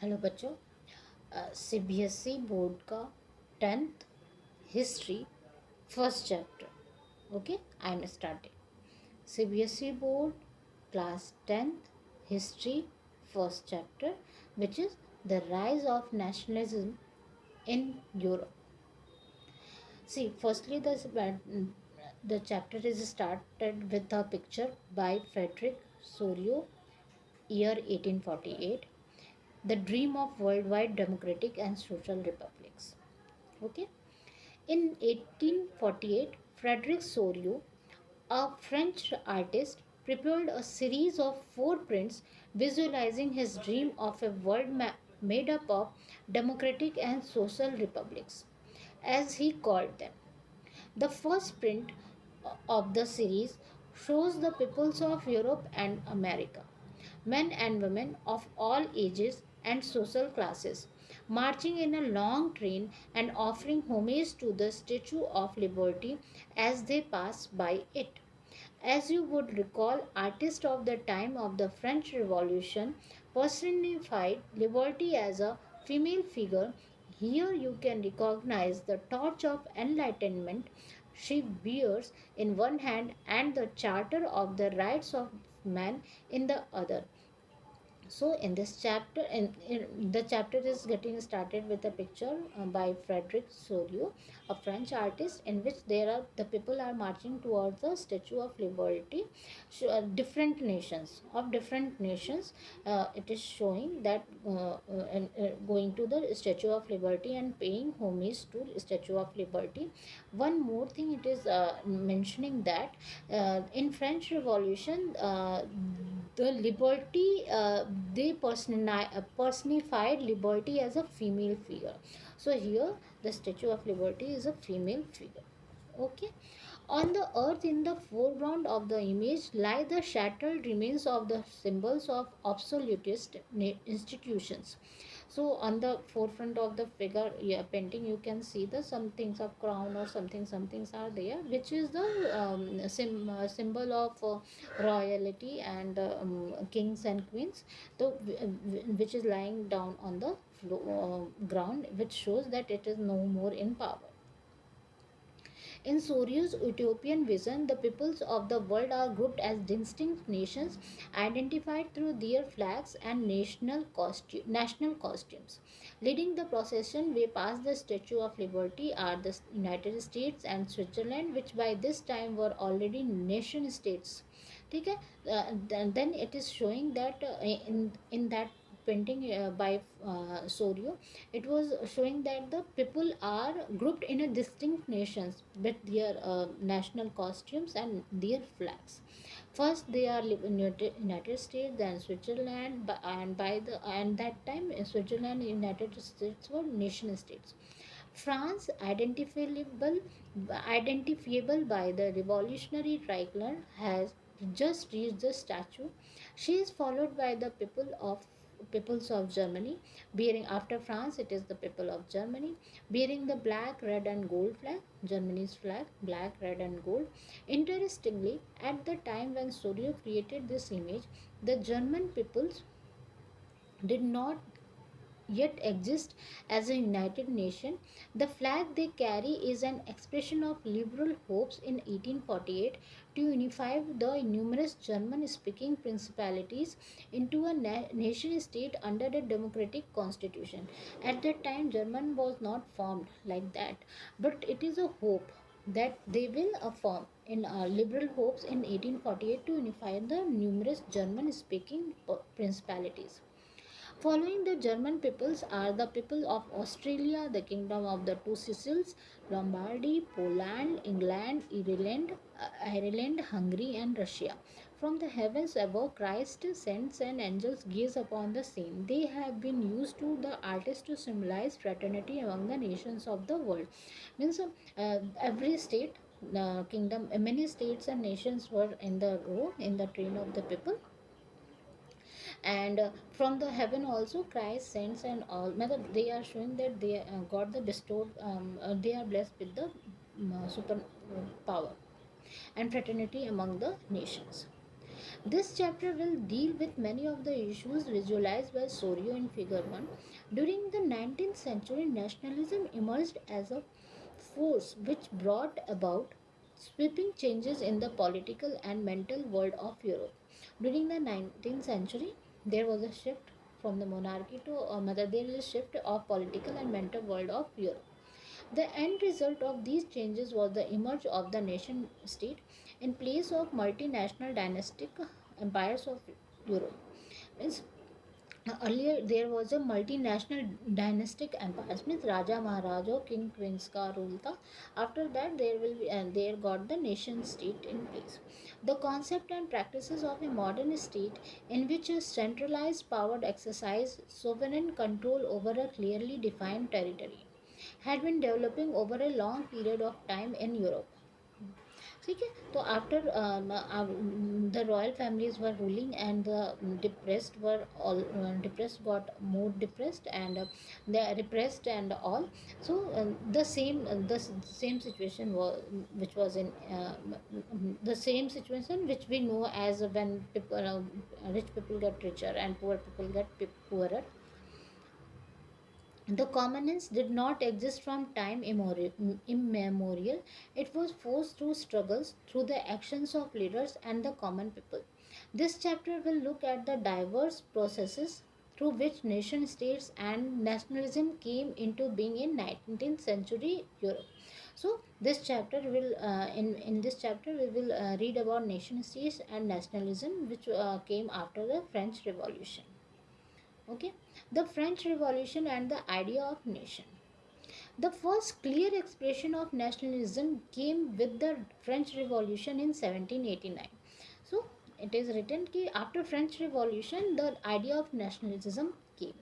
Hello बच्चों। CBSE board का 10th history first chapter. Okay, I am starting CBSE board class 10th history first chapter, which is the rise of nationalism in Europe. See, firstly, the chapter is started with a picture by Frederick Sorio, year 1848, the dream of worldwide democratic and social republics. Okay, in 1848, Frederick Sorio, a French artist, prepared a series of four prints visualizing his dream of a world made up of democratic and social republics, as he called them. The first print of the series shows the peoples of Europe and America, men and women of all ages and social classes, marching in a long train and offering homage to the Statue of Liberty as they pass by it. As you would recall, artists of the time of the French Revolution personified liberty as a female figure. Here you can recognize the torch of enlightenment she bears in one hand and the charter of the rights of man in the other. So in this chapter, in the chapter is getting started with a picture by Frederick Sorio, a French artist, in which there are the people are marching towards the Statue of Liberty. Different nations of different nations. It is showing that and going to the Statue of Liberty and paying homage to Statue of Liberty. One more thing, it is mentioning that in French Revolution, the liberty they personified liberty as a female figure. So here the Statue of Liberty is a female figure. Okay, on the earth in the foreground of the image lie the shattered remains of the symbols of absolutist institutions. So on the forefront of the figure, yeah, painting, you can see the some things of crown or something, some things are there, which is the symbol of royalty and kings and queens, so which is lying down on the ground, which shows that it is no more in power. In Sorio's utopian vision, the peoples of the world are grouped as distinct nations identified through their flags and national costumes. Leading the procession way past the Statue of Liberty are the United States and Switzerland, which by this time were already nation states. ठीक है. Then it is showing that in that painting by Sorio, it was showing that the people are grouped in a distinct nations with their national costumes and their flags. First they are in United States, then Switzerland, and by the and that time Switzerland and United States were nation states. France, identifiable by the revolutionary tricolor, has just reached the statue. She is followed by the peoples of Germany, bearing after France, it is the people of Germany, bearing the black, red, and gold flag, Germany's flag, black, red, and gold. Interestingly, at the time when Sorio created this image, the German peoples did not yet exist as a united nation. The flag they carry is an expression of liberal hopes in 1848 to unify the numerous German speaking principalities into a nation state under a democratic constitution. At that time, German was not formed like that, but it is a hope that they will affirm in liberal hopes in 1848 to unify the numerous German speaking principalities. Following the German peoples are the people of Australia, the kingdom of the two Sicilies, Lombardy, Poland, England, Ireland, Hungary, and Russia. From the heavens above, Christ, saints, and angels gaze upon the scene. They have been used to the artist to symbolize fraternity among the nations of the world. Means every state, kingdom, many states and nations were in the row in the train of the people, and from the heaven also Christ sends and all matlab they are showing that they got the bestowed they are blessed with the super power and fraternity among the nations. This chapter will deal with many of the issues visualized by Sorio in Figure 1. During the 19th century, nationalism emerged as a force which brought about sweeping changes in the political and mental world of Europe. During the 19th century, there was a shift from the monarchy to there is a shift of political and mental world of Europe. The end result of these changes was the emerge of the nation state in place of multinational dynastic empires of Europe. Means earlier there was a multinational dynastic empires, means Raja Maharaja King Queens का rule था. After that there will be and there got the nation state in place. The concept and practices of a modern state in which a centralized power exercise sovereign control over a clearly defined territory had been developing over a long period of time in Europe. ठीक है तो after the royal families were ruling and the depressed were all depressed got more depressed and they are repressed and all. So the same situation was which was in the same situation which we know as when people rich people get richer and poor people get poorer. The commonness did not exist from time immemorial. It was forced through struggles, through the actions of leaders and the common people. This chapter will look at the diverse processes through which nation states and nationalism came into being in 19th century Europe. So this chapter will in this chapter we will read about nation states and nationalism which came after the French Revolution. Okay, the French Revolution and the idea of nation. The first clear expression of nationalism came with the French Revolution in 1789. So it is written that after French Revolution the idea of nationalism came.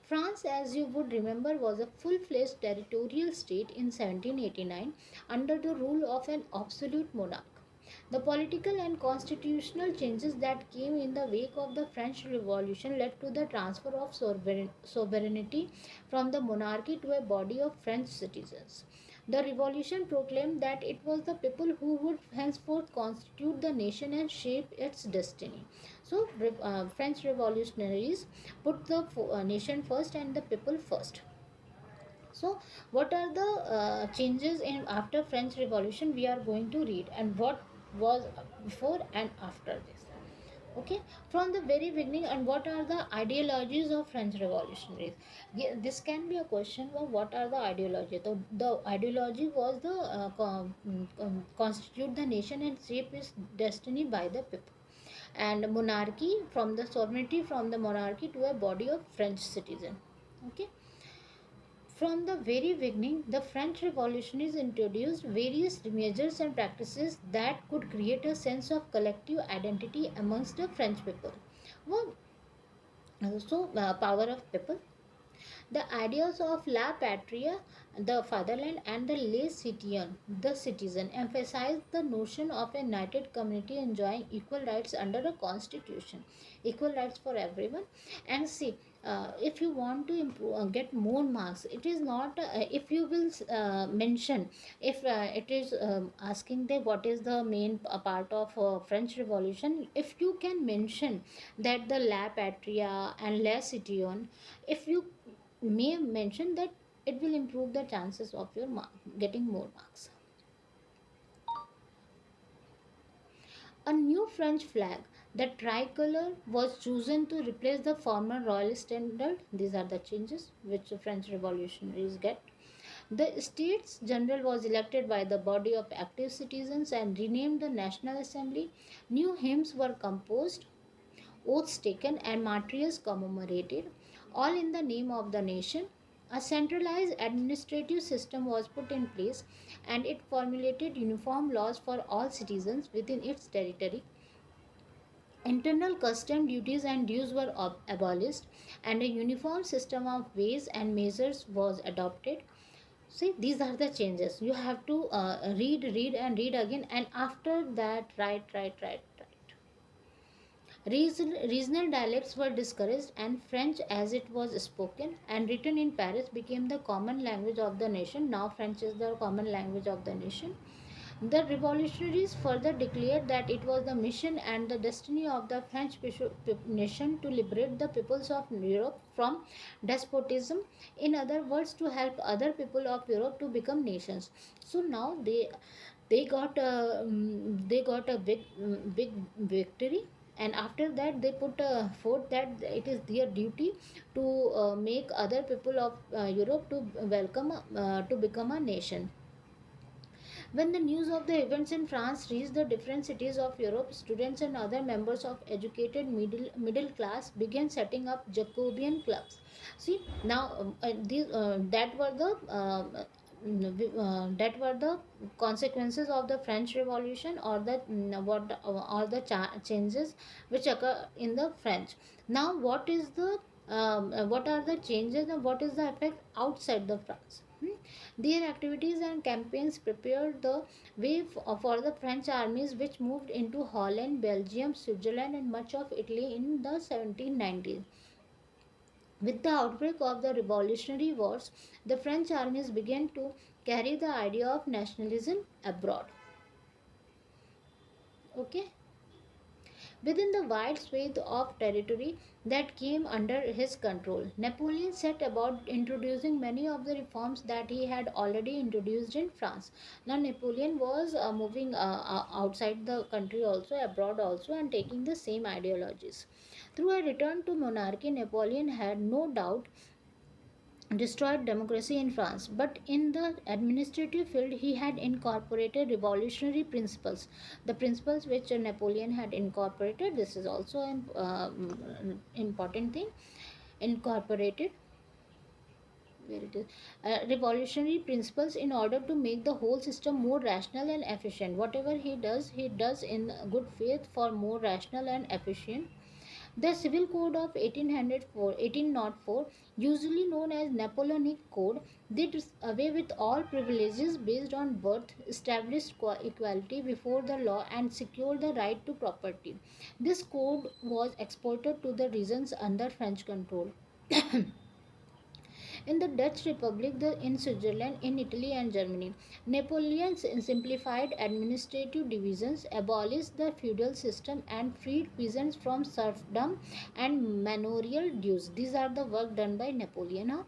France, as you would remember, was a full-fledged territorial state in 1789 under the rule of an absolute monarch. The political and constitutional changes that came in the wake of the French Revolution led to the transfer of sovereignty from the monarchy to a body of French citizens. The revolution proclaimed that it was the people who would henceforth constitute the nation and shape its destiny. So, French revolutionaries put the nation first and the people first. So, what are the changes in after French Revolution we are going to read, and what was before and after this? Okay, from the very beginning, and what are the ideologies of French revolutionaries? Yeah, this can be a question of what are the ideology. The ideology was the constitute the nation and shape its destiny by the people, and monarchy from the sovereignty from the monarchy to a body of French citizen. Okay, from the very beginning, the French Revolutionaries introduced various measures and practices that could create a sense of collective identity amongst the French people. Well, power of people. The ideas of La Patria, the fatherland, and the Le Citoyen, the citizen, emphasize the notion of a united community enjoying equal rights under a constitution, equal rights for everyone. And see, if you want to improve, get more marks, it is not if you will mention if it is asking the what is the main part of French Revolution. If you can mention that the La Patria and Le Citoyen, if you may mention that, it will improve the chances of your getting more marks. A new French flag, the tricolor, was chosen to replace the former royal standard. These are the changes which the French revolutionaries get. The States General was elected by the body of active citizens and renamed the National Assembly. New hymns were composed, oaths taken, and martyrs commemorated, all in the name of the nation. A centralized administrative system was put in place and it formulated uniform laws for all citizens within its territory. Internal custom duties and dues were abolished, and a uniform system of weights and measures was adopted. See, these are the changes. You have to read, and read again, and after that, write. Regional dialects were discouraged, and French, as it was spoken and written in Paris, became the common language of the nation. Now, French is the common language of the nation. The revolutionaries further declared that it was the mission and the destiny of the French nation to liberate the peoples of Europe from despotism. In other words, to help other people of Europe to become nations. So now they got a big victory, and after that they put forth that it is their duty to make other people of Europe to welcome to become a nation. When the news of the events in France reached the different cities of Europe, students and other members of educated middle class began setting up Jacobean clubs. See, now that were the consequences of the French Revolution, or the changes which occur in the French. Now, what are the changes and what is the effect outside the France? Their activities and campaigns prepared the way for the French armies, which moved into Holland, Belgium, Switzerland, and much of Italy in the 1790s. With the outbreak of the Revolutionary Wars, the French armies began to carry the idea of nationalism abroad. Okay, within the wide swathe of territory that came under his control, Napoleon set about introducing many of the reforms that he had already introduced in France. Now, Napoleon was moving outside the country also, abroad also, and taking the same ideologies. Through a return to monarchy, Napoleon had no doubt destroyed democracy in France, but in the administrative field, he had incorporated revolutionary principles. The principles which Napoleon had incorporated, this is also an important thing, incorporated where it is revolutionary principles in order to make the whole system more rational and efficient. Whatever he does in good faith for more rational and efficient. The Civil Code of 1804, usually known as Napoleonic Code, did away with all privileges based on birth, established equality before the law, and secured the right to property. This code was exported to the regions under French control. In the Dutch Republic, in Switzerland, in Italy, and Germany, Napoleon simplified administrative divisions, abolished the feudal system, and freed peasants from serfdom and manorial dues. These are the work done by Napoleon. Huh?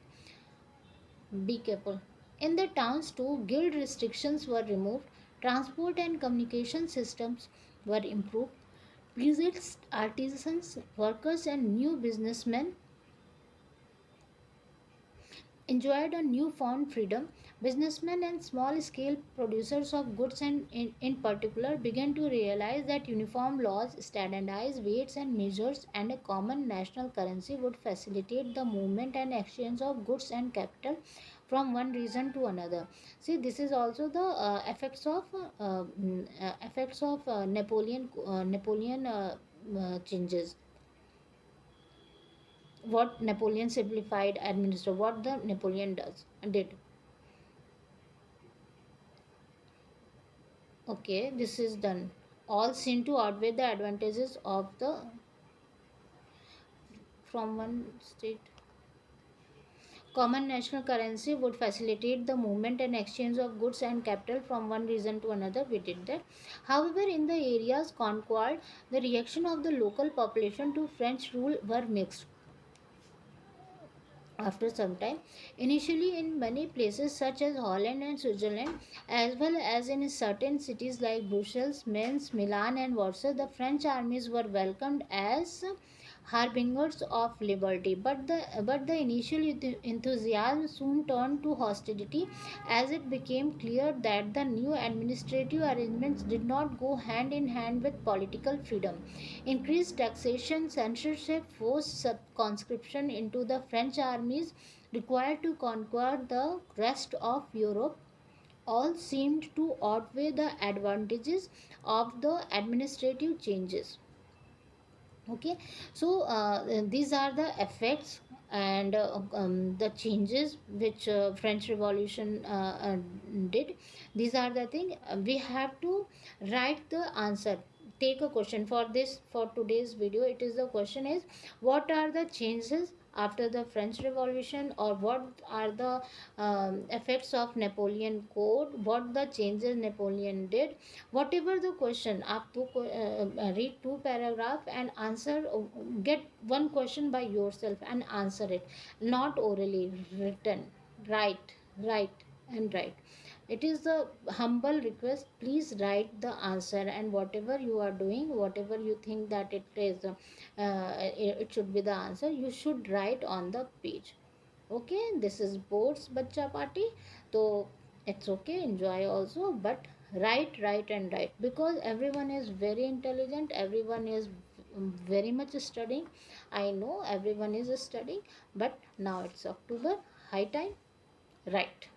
Be careful. In the towns too, guild restrictions were removed, transport and communication systems were improved. Peasants, artisans, workers, and new businessmen enjoyed a newfound freedom. Businessmen and small scale producers of goods, and in particular, began to realize that uniform laws, standardized weights and measures, and a common national currency would facilitate the movement and exchange of goods and capital from one region to another. See, this is also the effects of Napoleon changes. What Napoleon simplified administer, what the Napoleon did. Okay, this is done. All seem to outweigh the advantages of the from one state. Common national currency would facilitate the movement and exchange of goods and capital from one region to another. We did that. However, in the areas conquered, the reaction of the local population to French rule were mixed. After some time, initially in many places such as Holland and Switzerland, as well as in certain cities like Brussels, Mainz, Milan, and Warsaw, the French armies were welcomed as harbingers of liberty. But the initial enthusiasm soon turned to hostility, as it became clear that the new administrative arrangements did not go hand in hand with political freedom. Increased taxation, censorship, forced conscription into the French armies required to conquer the rest of Europe all seemed to outweigh the advantages of the administrative changes. Okay, so these are the effects and the changes which French Revolution did. These are the thing we have to write the answer. take a question for this, for today's video. It is, the question is, what are the changes after the French Revolution, or what are the effects of Napoleon code, what the changes Napoleon did. Whatever the question, आप तो read two paragraph and answer, get one question by yourself and answer it, not orally, written. Right, right, and right. It is a humble request, please write the answer, and whatever you are doing, whatever you think that it is, it should be the answer, you should write on the page. Okay, this is boards bacha party. So it's okay, enjoy also, but write, write, and write, because everyone is very intelligent, everyone is very much studying. I know everyone is studying, but now it's October, high time. Right.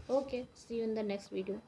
Okay, see you in the next video.